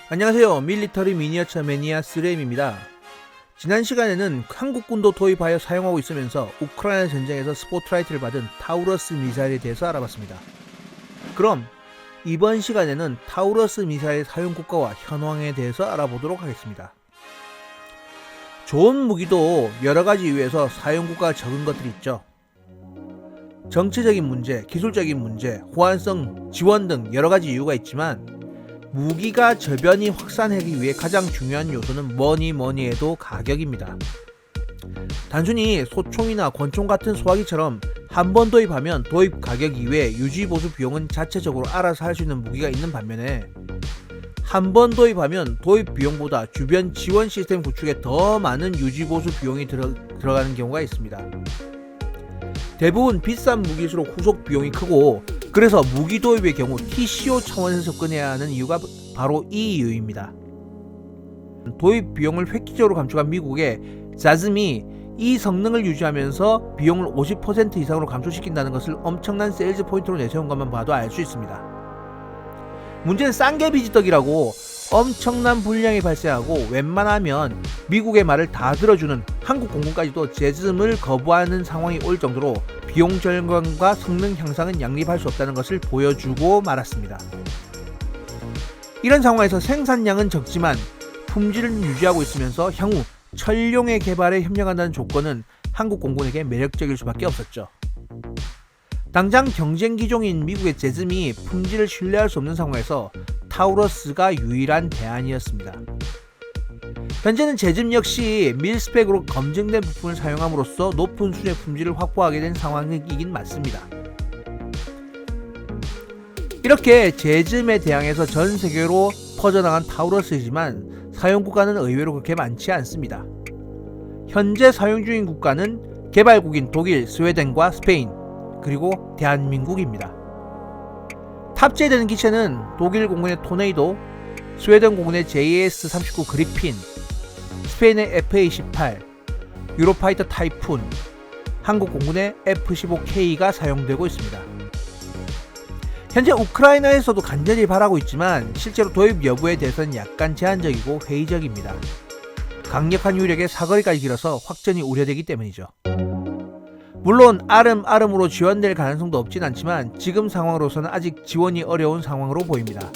안녕하세요. 밀리터리 미니어처 매니아 3M입니다. 지난 시간에는 한국군도 도입하여 사용하고 있으면서 우크라이나 전쟁에서 스포트라이트를 받은 타우러스 미사일에 대해서 알아봤습니다. 그럼 이번 시간에는 타우러스 미사일 사용 국가와 현황에 대해서 알아보도록 하겠습니다. 좋은 무기도 여러가지 이유에서 사용 국가가 적은 것들이 있죠. 정치적인 문제, 기술적인 문제, 호환성, 지원 등 여러가지 이유가 있지만 무기가 저변이 확산하기 위해 가장 중요한 요소는 뭐니 해도 가격입니다. 단순히 소총이나 권총 같은 소화기처럼 한 번 도입하면 도입 가격 이외에 유지 보수 비용은 자체적으로 알아서 할 수 있는 무기가 있는 반면에 한 번 도입하면 도입 비용보다 주변 지원 시스템 구축에 더 많은 유지 보수 비용이 들어가는 경우가 있습니다. 대부분 비싼 무기일수록 후속 비용이 크고 그래서 무기 도입의 경우 TCO 차원에서 접근해야 하는 이유가 바로 이 이유입니다. 도입 비용을 획기적으로 감축한 미국의 자즘이 이 성능을 유지하면서 비용을 50% 이상으로 감소시킨다는 것을 엄청난 세일즈 포인트로 내세운 것만 봐도 알 수 있습니다. 문제는 싼 게 비지떡이라고 엄청난 불량이 발생하고 웬만하면 미국의 말을 다 들어주는 한국 공군까지도 제즘을 거부하는 상황이 올 정도로 비용 절감과 성능 향상은 양립할 수 없다는 것을 보여주고 말았습니다. 이런 상황에서 생산량은 적지만 품질을 유지하고 있으면서 향후 천룡의 개발에 협력한다는 조건은 한국 공군에게 매력적일 수밖에 없었죠. 당장 경쟁 기종인 미국의 제즘이 품질을 신뢰할 수 없는 상황에서 타우러스가 유일한 대안이었습니다. 현재는 제즘 역시 밀스펙으로 검증된 부품을 사용함으로써 높은 수준의 품질을 확보하게 된 상황이긴 맞습니다. 이렇게 제즘에 대항해서 전 세계로 퍼져나간 타우러스이지만 사용 국가는 의외로 그렇게 많지 않습니다. 현재 사용 중인 국가는 개발국인 독일, 스웨덴과 스페인, 그리고 대한민국입니다. 탑재되는 기체는 독일 공군의 토네이도, 스웨덴 공군의 JAS-39 그리핀, 스페인의 F-28, 유로파이터 타이푼, 한국 공군의 F-15K가 사용되고 있습니다. 현재 우크라이나에서도 간절히 바라고 있지만 실제로 도입 여부에 대해서는 약간 제한적이고 회의적입니다. 강력한 유력의 사거리까지 길어서 확전이 우려되기 때문이죠. 물론 아름아름으로 지원될 가능성도 없진 않지만 지금 상황으로서는 아직 지원이 어려운 상황으로 보입니다.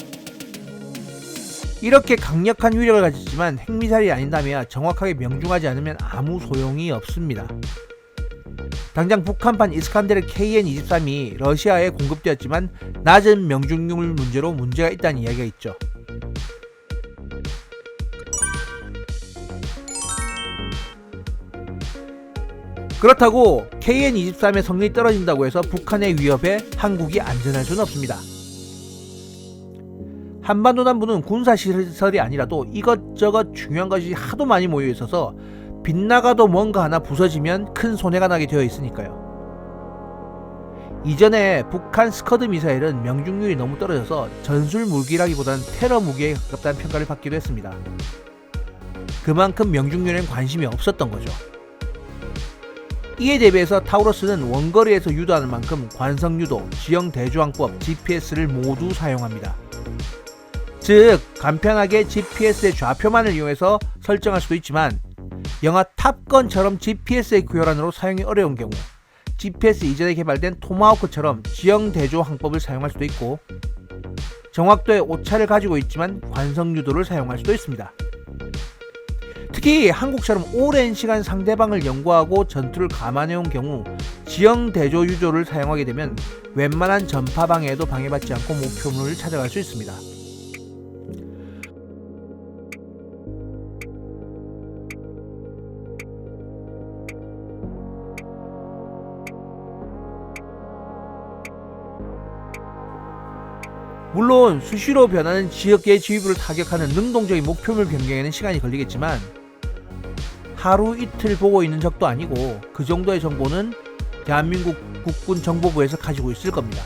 이렇게 강력한 위력을 가졌지만 핵미사일이 아닌다면 정확하게 명중하지 않으면 아무 소용이 없습니다. 당장 북한판 이스칸데르 KN-23이 러시아에 공급되었지만 낮은 명중률 문제로 문제가 있다는 이야기가 있죠. 그렇다고 KN-23의 성능이 떨어진다고 해서 북한의 위협에 한국이 안전할 수는 없습니다. 한반도 남부는 군사시설이 아니라도 이것저것 중요한 것이 하도 많이 모여 있어서 빗나가도 뭔가 하나 부서지면 큰 손해가 나게 되어 있으니까요. 이전에 북한 스커드 미사일은 명중률이 너무 떨어져서 전술 무기라기보다는 테러 무기에 가깝다는 평가를 받기도 했습니다. 그만큼 명중률에는 관심이 없었던 거죠. 이에 대비해서 타우러스는 원거리에서 유도하는 만큼 관성유도, 지형대조항법, GPS를 모두 사용합니다. 즉 간편하게 GPS의 좌표만을 이용해서 설정할 수도 있지만 영화 탑건처럼 GPS의 교란으로 사용이 어려운 경우 GPS 이전에 개발된 토마호크처럼 지형대조 항법을 사용할 수도 있고 정확도의 오차를 가지고 있지만 관성유도를 사용할 수도 있습니다. 특히 한국처럼 오랜 시간 상대방을 연구하고 전투를 감안해온 경우 지형대조 유도를 사용하게 되면 웬만한 전파 방해에도 방해받지 않고 목표물을 찾아갈 수 있습니다. 물론 수시로 변하는 지역계의 지휘부를 타격하는 능동적인 목표물 변경에는 시간이 걸리겠지만 하루 이틀 보고 있는 적도 아니고 그 정도의 정보는 대한민국 국군 정보부에서 가지고 있을 겁니다.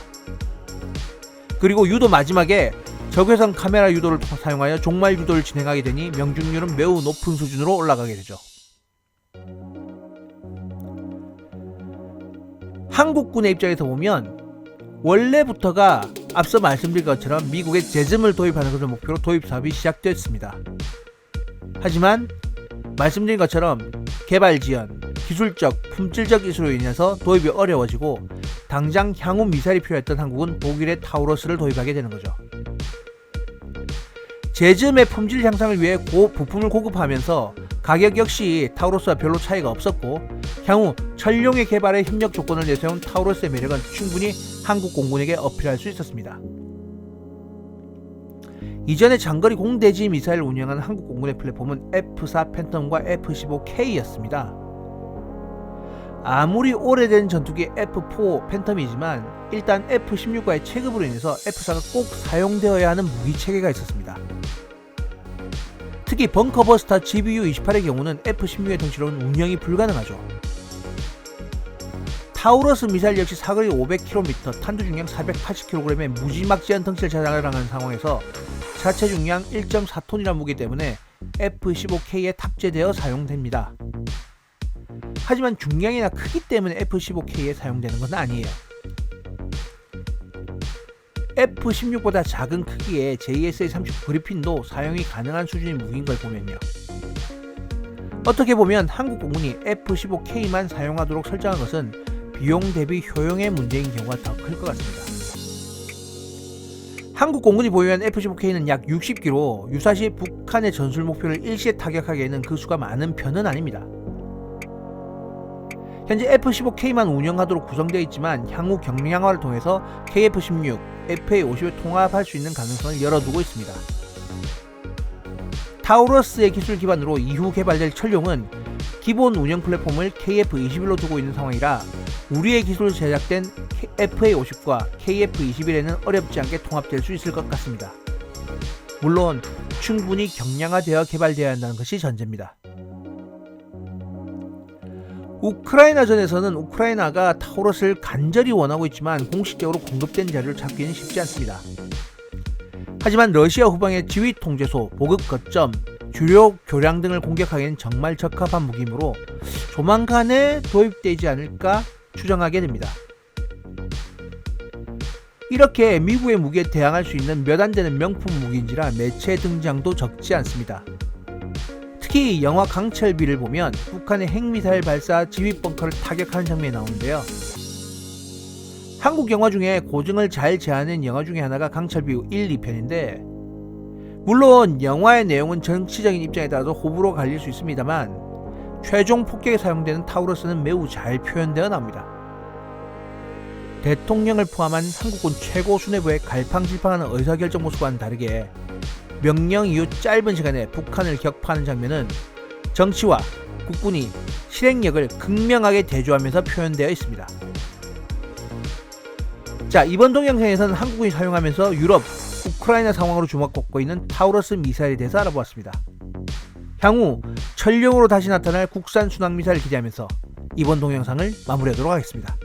그리고 유도 마지막에 적외선 카메라 유도를 사용하여 종말 유도를 진행하게 되니 명중률은 매우 높은 수준으로 올라가게 되죠. 한국군의 입장에서 보면 원래부터가 앞서 말씀드린 것처럼 미국의 제즘을 도입하는 것을 목표로 도입 사업이 시작됐습니다. 하지만 말씀드린 것처럼 개발 지연, 기술적, 품질적 이슈로 인해서 도입이 어려워지고 당장 향후 미사일이 필요했던 한국은 독일의 타우러스를 도입하게 되는 거죠. 제즘의 품질 향상을 위해 부품을 공급하면서 가격 역시 타우러스와 별로 차이가 없었고 향후 천룡의 개발에 협력 조건을 내세운 타우러스의 매력은 충분히 한국 공군에게 어필할 수 있었습니다. 이전에 장거리 공대지 미사일을 운영하는 한국 공군의 플랫폼은 F-4 팬텀과 F-15K였습니다. 아무리 오래된 전투기 F-4 팬텀이지만 일단 F-16과의 체급으로 인해서 F-4가 꼭 사용되어야 하는 무기체계가 있었습니다. 특히 벙커버스터 GBU-28의 경우는 F-16의 덩치로는 운영이 불가능하죠. 타우러스 미사일 역시 사거리 500km, 탄두 중량 480kg의 무지막지한 덩치를 자랑하는 상황에서 자체 중량 1.4톤이라는 무기 때문에 F-15K에 탑재되어 사용됩니다. 하지만 중량이나 크기 때문에 F-15K에 사용되는 것은 아니에요. F-16보다 작은 크기의 JSA-30 그리핀도 사용이 가능한 수준의 무기인 걸 보면요. 어떻게 보면 한국 공군이 F-15K만 사용하도록 설정한 것은 비용 대비 효용의 문제인 경우가 더 클 것 같습니다. 한국 공군이 보유한 F-15K는 약 60기로 유사시 북한의 전술 목표를 일시에 타격하기에는 그 수가 많은 편은 아닙니다. 현재 F-15K만 운영하도록 구성되어 있지만 향후 경량화를 통해서 KF-16, FA-50을 통합할 수 있는 가능성을 열어두고 있습니다. 타우러스의 기술 기반으로 이후 개발될 천룡은 기본 운영 플랫폼을 KF-21로 두고 있는 상황이라 우리의 기술로 제작된 FA-50과 KF-21에는 어렵지 않게 통합될 수 있을 것 같습니다. 물론 충분히 경량화되어 개발되어야 한다는 것이 전제입니다. 우크라이나전에서는 우크라이나가 타우러스를 간절히 원하고 있지만 공식적으로 공급된 자료를 찾기는 쉽지 않습니다. 하지만 러시아 후방의 지휘 통제소, 보급 거점, 주요 교량 등을 공격하기에는 정말 적합한 무기이므로 조만간에 도입되지 않을까 추정하게 됩니다. 이렇게 미국의 무기에 대항할 수 있는 몇 안 되는 명품 무기인지라 매체 등장도 적지 않습니다. 특히 영화 강철비를 보면 북한의 핵미사일 발사 지휘 벙커를 타격하는 장면이 나오는데요. 한국 영화 중에 고증을 잘 제안한 영화 중에 하나가 강철비 1, 2편인데 물론 영화의 내용은 정치적인 입장에 따라서 호불호 갈릴 수 있습니다만 최종 폭격에 사용되는 타우러스는 매우 잘 표현되어 나옵니다. 대통령을 포함한 한국군 최고 수뇌부의 갈팡질팡하는 의사결정 모습과는 다르게 명령 이후 짧은 시간에 북한을 격파하는 장면은 정치와 국군이 실행력을 극명하게 대조하면서 표현되어 있습니다. 자, 이번 동영상에서는 한국군이 사용하면서 유럽, 우크라이나 상황으로 주목받고 있는 타우러스 미사일에 대해서 알아보았습니다. 향후 천룡으로 다시 나타날 국산 순항 미사일을 기대하면서 이번 동영상을 마무리하도록 하겠습니다.